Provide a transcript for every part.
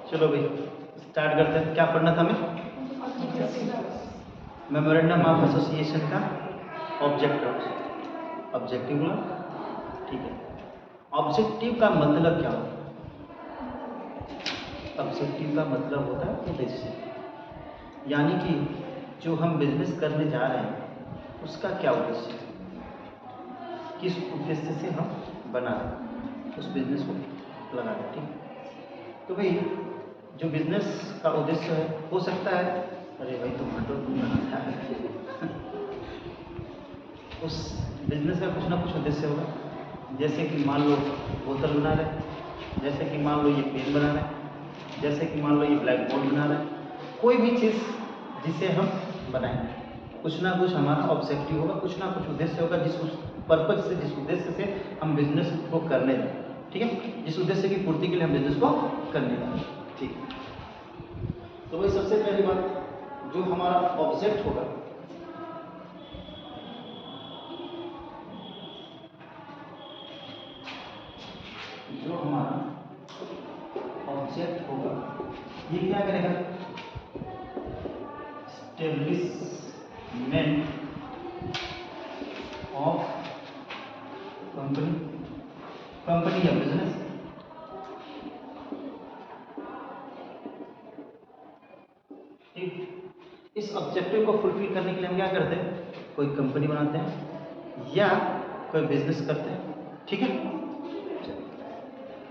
चलो भाई स्टार्ट करते हैं। क्या पढ़ना था हमें? मेमोरेंडम ऑफ एसोसिएशन का ऑब्जेक्टिव बोला, ठीक है। ऑब्जेक्टिव का मतलब क्या होता है? ऑब्जेक्टिव का मतलब होता है उद्देश्य, यानी कि जो हम बिजनेस करने जा रहे हैं उसका क्या उद्देश्य है, किस उद्देश्य से हम बना रहे हैं उस बिजनेस को लगा रहे हैं, ठीक। तो भाई जो बिजनेस का उद्देश्य है हो सकता है, अरे भाई तुम हटो, तुम बनाता है उस बिजनेस का कुछ ना कुछ उद्देश्य होगा। जैसे कि मान लो बोतल बना रहे हैं, जैसे कि मान लो ये पेन बना रहे हैं, जैसे कि मान लो ये ब्लैक बोर्ड बना रहे हैं। कोई भी चीज़ जिसे हम बनाएंगे कुछ ना कुछ हमारा ऑब्जेक्टिव होगा, कुछ ना कुछ उद्देश्य होगा, जिस पर्पज से, जिस उद्देश्य से हम बिजनेस को करने जाए, ठीक है। जिस उद्देश्य की पूर्ति के लिए हम बिजनेस को करने जाए, ठीक। तो भाई सबसे पहली बात, जो हमारा ऑब्जेक्ट होगा, जो हमारा ऑब्जेक्ट होगा ये क्या करेगा? एस्टेब्लिशमेंट ऑफ कंपनी या बिजनेस। ठीक, इस ऑब्जेक्टिव को फुलफिल करने के लिए हम क्या करते हैं? कोई कंपनी बनाते हैं या कोई बिजनेस करते हैं, ठीक है।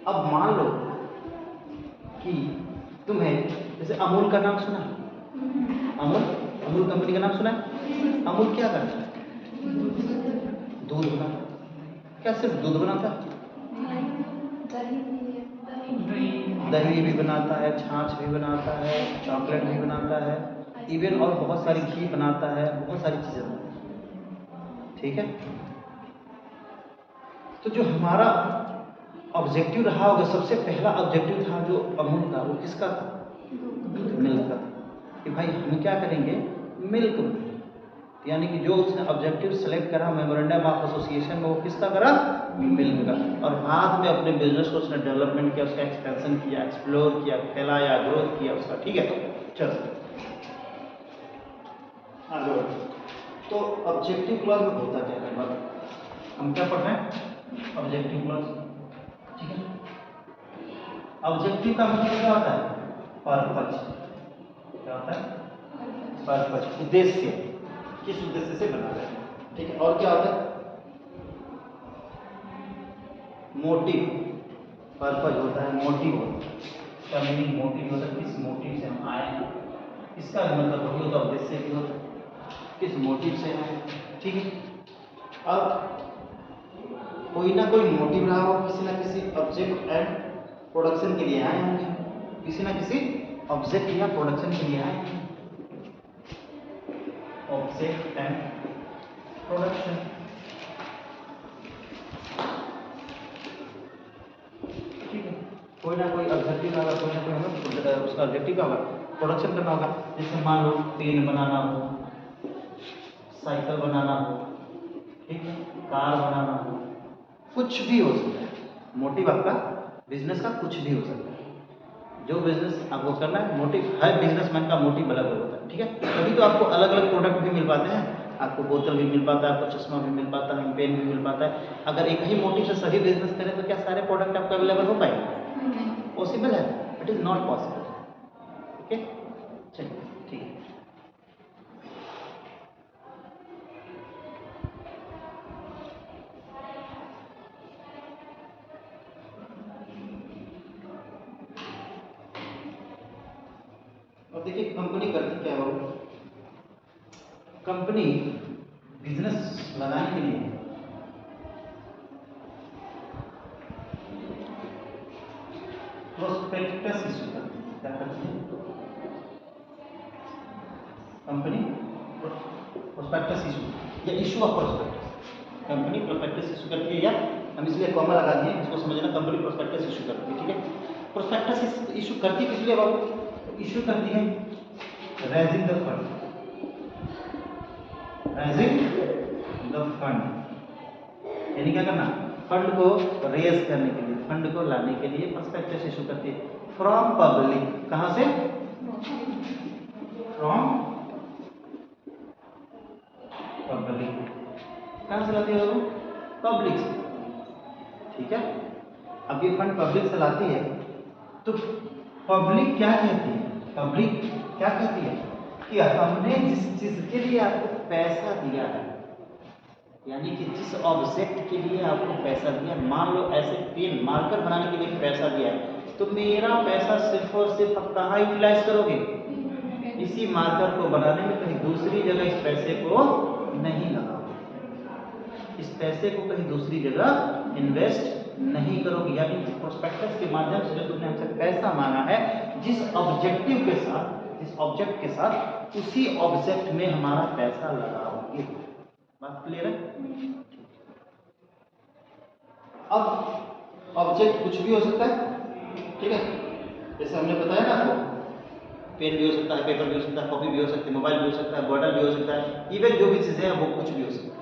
अब मान लो कि तुम्हें जैसे अमूल का नाम सुना है? अमूल कंपनी का नाम सुना है? अमूल क्या करता है? दूध बनाता है। क्या सिर्फ दूध बनाता है? दही भी बनाता है, छाछ भी बनाता है, चॉकलेट भी बनाता है, इवन और बहुत सारी घी बनाता है, बहुत सारी चीज़ें बनाता है, ठीक है। तो जो हमारा ऑब्जेक्टिव रहा होगा, सबसे पहला ऑब्जेक्टिव था जो अमूल का, वो किसका था? मिल्क का था। कि भाई हम क्या करेंगे? मिल्क, यानी कि जो उसने ऑब्जेक्टिव सेलेक्ट करा मेमोरेंडम ऑफ एसोसिएशन में, वो किसका करा? मिल्क का। और बाद में अपने बिजनेस को उसने डेवलपमेंट किया, उसका एक्सपेंशन किया, एक्सप्लोर किया, फैलाया, ग्रोथ किया उसका, ठीक है। चलो आगे बढ़ो। तो ऑब्जेक्टिव क्लॉज में होता क्या है? हम क्या पढ़ रहे हैं? ऑब्जेक्टिव क्लॉज, ठीक है। ऑब्जेक्टिव का मतलब क्या होता है? पर्पज। क्या होता है? पर्पज, उद्देश्य, किस उद्देश्य से बना रहे हैं, ठीक है। और क्या होता है? मोटिव, पर्पज होता है, मोटिव होता है। इसका मीनिंग मोटिव होता है, किस मोटिव से हम आए हैं, इसका मतलब वही होता है, उद्देश्य भी होता है, किस मोटिव से आए, ठीक है। अब कोई ना कोई मोटिव रहा हो, किसी ना किसी ऑब्जेक्ट एंड प्रोडक्शन के लिए आए होंगे, किसी ना किसी ऑब्जेक्ट या प्रोडक्शन के लिए आए हैं। ऑब्जेक्ट एंड प्रोडक्शन, ठीक है। कोई ना कोई ऑब्जेक्टिव होगा, कोई ना कोई हमें उसका ऑब्जेक्टिव होगा, प्रोडक्शन करना होगा। जैसे मान लो पेन बनाना हो, साइकिल बनाना हो, ठीक है, कार बनाना हो, कुछ भी हो सकता है। मोटिव आपका बिजनेस का कुछ भी हो सकता है। जो बिजनेस आपको करना है, मोटिव, हर बिजनेसमैन का मोटिव अलग अलग होता है, ठीक है। तभी तो आपको अलग अलग प्रोडक्ट भी मिल पाते हैं, आपको बोतल भी मिल पाता है, आपको चश्मा भी मिल पाता है, पेन भी मिल पाता है। अगर एक ही मोटिव से सभी बिजनेस करें तो क्या सारे प्रोडक्ट आपको अवेलेबल हो पाएंगे? पॉसिबल है? It is not possible, okay. चलिए ठीक है। अब देखिए कंपनी करती क्या है? वो कंपनी बिजनेस लगाने के लिए प्रोस्पेक्टस इशू करती है। क्या करती है कंपनी? प्रोस्पेक्टस इशू या issue of prospectus. Company prospectus issue करती है, या हम इसलिए कॉमा लगा दिए, इसको समझना, कंपनी प्रोस्पेक्टस इशू करती है, ठीक है। प्रोस्पेक्टस इशू करती किस लिए बाबू? इशू करती है raising the fund, raising the fund, यानी क्या करना? फंड को रेज करने के लिए, फंड को लाने के लिए प्रोस्पेक्टस इशू करती है। फ्रॉम पब्लिक, कहां से? फ्रॉम पब्लिक, कहां से लाती है वो? पब्लिक से, ठीक है। अब ये फंड पब्लिक से लाती है तो पब्लिक क्या कहती है? पब्लिक क्या कहती है कि हमने जिस चीज के लिए आपको पैसा दिया है, यानी कि जिस ऑब्जेक्ट के लिए आपको पैसा दिया, मान लो ऐसे पेन मार्कर बनाने के लिए पैसा दिया है, तो मेरा पैसा सिर्फ और सिर्फ आप कहाँ यूटिलाइज करोगे? इसी मार्कर को बनाने में, कहीं दूसरी जगह इस पैसे को नहीं लगाओगे, इस पैसे को कहीं दूसरी जगह इन्वेस्ट नहीं करोगे। यानी कि प्रोस्पेक्टस के माध्यम से जो तुमने हमसे पैसा मांगा है, जिस ऑब्जेक्टिव के साथ, जिस ऑब्जेक्ट के साथ, उसी ऑब्जेक्ट में हमारा पैसा लगाओगे। बात क्लियर है? अब ऑब्जेक्ट कुछ भी हो सकता है, ठीक है। जैसे हमने बताया ना आपको, पेन भी हो सकता है, पेपर भी हो सकता है, कॉपी भी हो सकती है, मोबाइल भी हो सकता है, बॉटल भी हो सकता है, इवन जो भी चीजें हैं वो कुछ भी हो सकता है।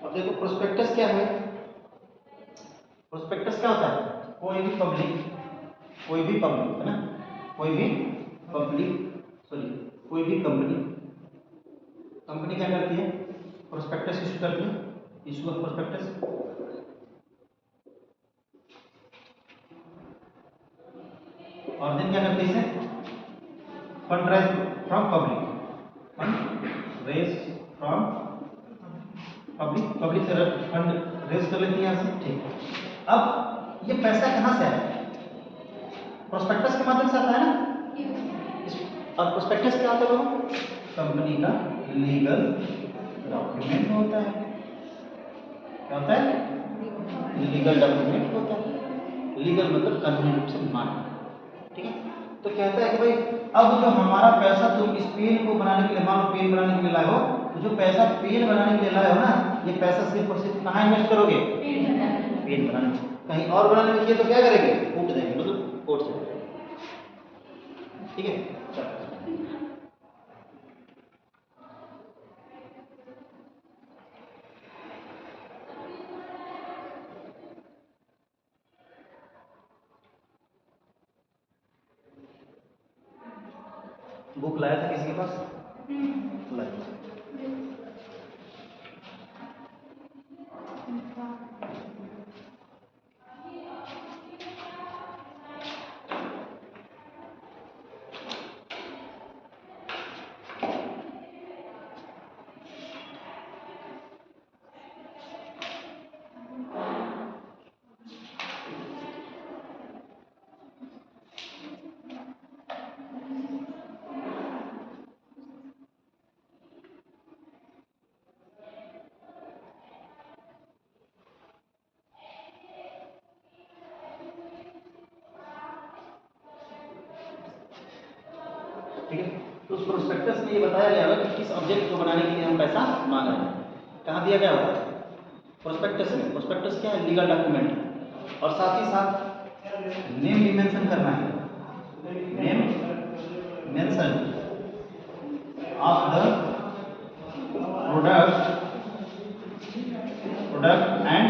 अब देखो प्रोस्पेक्टस क्या है? प्रोस्पेक्टस क्या होता है? कोई भी पब्लिक है ना, कोई भी कंपनी क्या करती है? प्रोस्पेक्टस इशू करती है, इशू ऑफ प्रोस्पेक्टस। और देन क्या करती है इसे? Fund raise from public, public से फंड रेज कर लेती है यहाँ से, ठीक है। अब ये पैसा कहाँ से आया? प्रोस्पेक्टस के माध्यम से आता है ना। और प्रोस्पेक्टस क्या होता है? कंपनी का लीगल डॉक्यूमेंट होता है। क्या होता है? लीगल डॉक्यूमेंट होता है। लीगल मतलब कानूनी रूप से मान्य, ठीक है। तो कहता है कि भाई अब जो हमारा पैसा तुम इस पेन को बनाने के लिए, मान लो पेन बनाने के लिए लाए हो, तो जो पैसा पेन बनाने के लिए लाए हो ना, ये पैसा सिर्फ और सिर्फ कहाँ इन्वेस्ट करोगे? पेन बनाने में। कहीं और बनाने में किए तो क्या करेंगे? कूट देंगे, मतलब कोर्ट से, ठीक है। बुक लाया था किसी के पास? लाया। ठीक है। तो उस प्रोस्पेक्टस में ये बताया गया होगा कि किस ऑब्जेक्ट को बनाने के लिए हम पैसा मांग रहे हैं। कहाँ दिया गया होगा? प्रोस्पेक्टस में। प्रोस्पेक्टस क्या है? लीगल डॉक्यूमेंट है। और साथ ही साथ नेम भी मेंशन करना है, name mention of the product and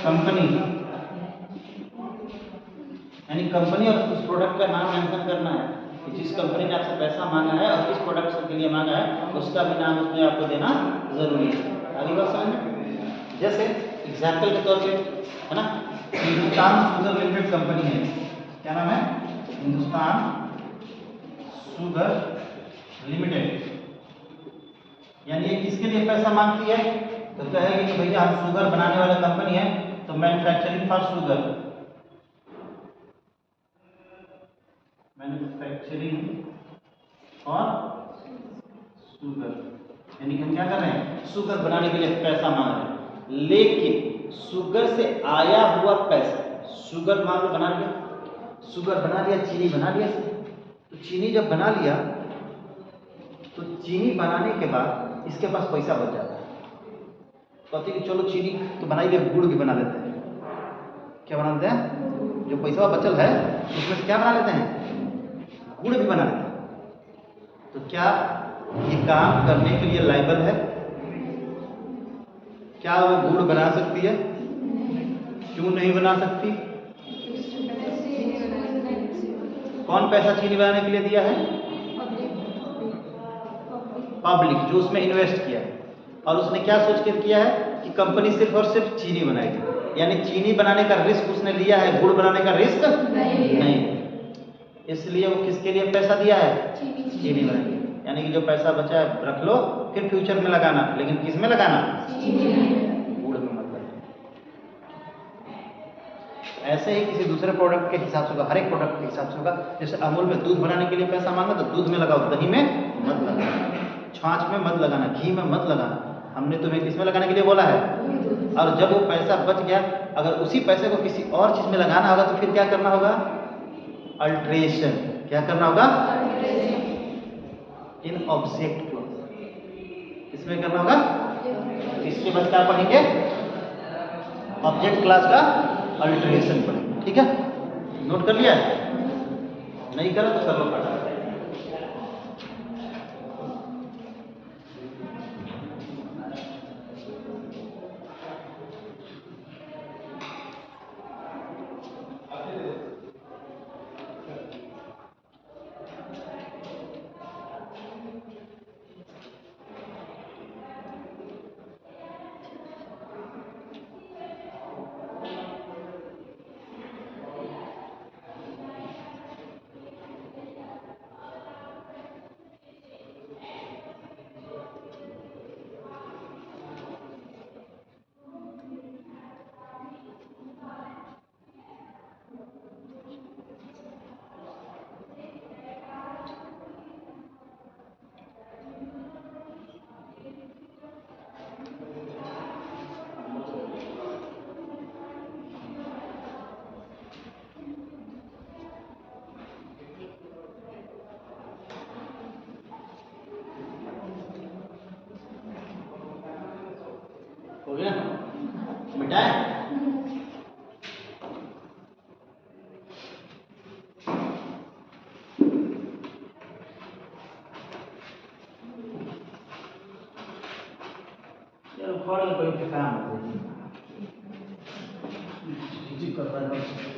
company, यानी कंपनी और उस प्रोडक्ट का नाम मेंशन करना है कि जिस कंपनी ने आपसे पैसा मांगा है और किस प्रोडक्ट के लिए मांगा है, उसका भी नाम उसमें आपको देना जरूरी है। आगे बात समझ में? जैसे एग्जाम्पल के तौर पे है ना, हिंदुस्तान शुगर लिमिटेड कंपनी है। क्या नाम है? Hindustan sugar limited. यानी ये किसके लिए पैसा मांगती है? तो कहेगी कि भैया हम शुगर बनाने वाला कंपनी है, तो manufacturing for sugar, manufacturing for sugar, यानी कि हम क्या कर रहे हैं? शुगर बनाने के लिए पैसा मांग रहे हैं। लेकिन शुगर से आया हुआ पैसा, शुगर मान लो बना लिया, शुगर बना लिया, चीनी बना लिया, तो चीनी जब बना लिया तो चीनी बनाने के बाद इसके पास पैसा बच जाता है। कहते कि चलो चीनी तो बना ही लिया, गुड़ भी बना लेते हैं। क्या बना लेते हैं? जो पैसा बचल है उसमें से क्या बना लेते हैं? गुड़ भी बना लेते हैं। क्या ये काम करने के लिए लायबल है? क्या वो गुड़ बना सकती है? क्यों नहीं बना सकती? कौन पैसा चीनी बनाने के लिए दिया है? पब्लिक, जो उसमें इन्वेस्ट किया है। और उसने क्या सोच कर किया है कि कंपनी सिर्फ और सिर्फ चीनी बनाएगी, यानी चीनी बनाने का रिस्क उसने लिया है, गुड़ बनाने का रिस्क नहीं। इसलिए वो किसके लिए पैसा दिया है? चीनी बनाएगी। यानी कि जो पैसा बचा है रख लो, फिर फ्यूचर में लगाना, लेकिन किस में लगाना? गुड़ में मत लगाना। ऐसे ही किसी दूसरे प्रोडक्ट के हिसाब से होगा, हर एक प्रोडक्ट के हिसाब से होगा। जैसे अमूल में दूध बनाने के लिए पैसा मांगा तो दूध में लगाओ, दही में मत लगाना, छाछ में मत लगाना, घी में मत लगाना। हमने तुम्हें किस में लगाने के लिए बोला है? और जब वो पैसा बच गया, अगर उसी पैसे को किसी और चीज में लगाना होगा तो फिर क्या करना होगा? अल्ट्रेशन। क्या करना होगा? इन ऑब्जेक्ट क्लॉज इसमें करना होगा। इसके बाद क्या पढ़ेंगे? ऑब्जेक्ट क्लास का अल्ट्रेशन पढ़ेंगे। ठीक है, नोट कर लिया? नहीं करा तो सर्व पढ़ा। हो गया? मिटाए? चलो, कोई काम कर रहा है।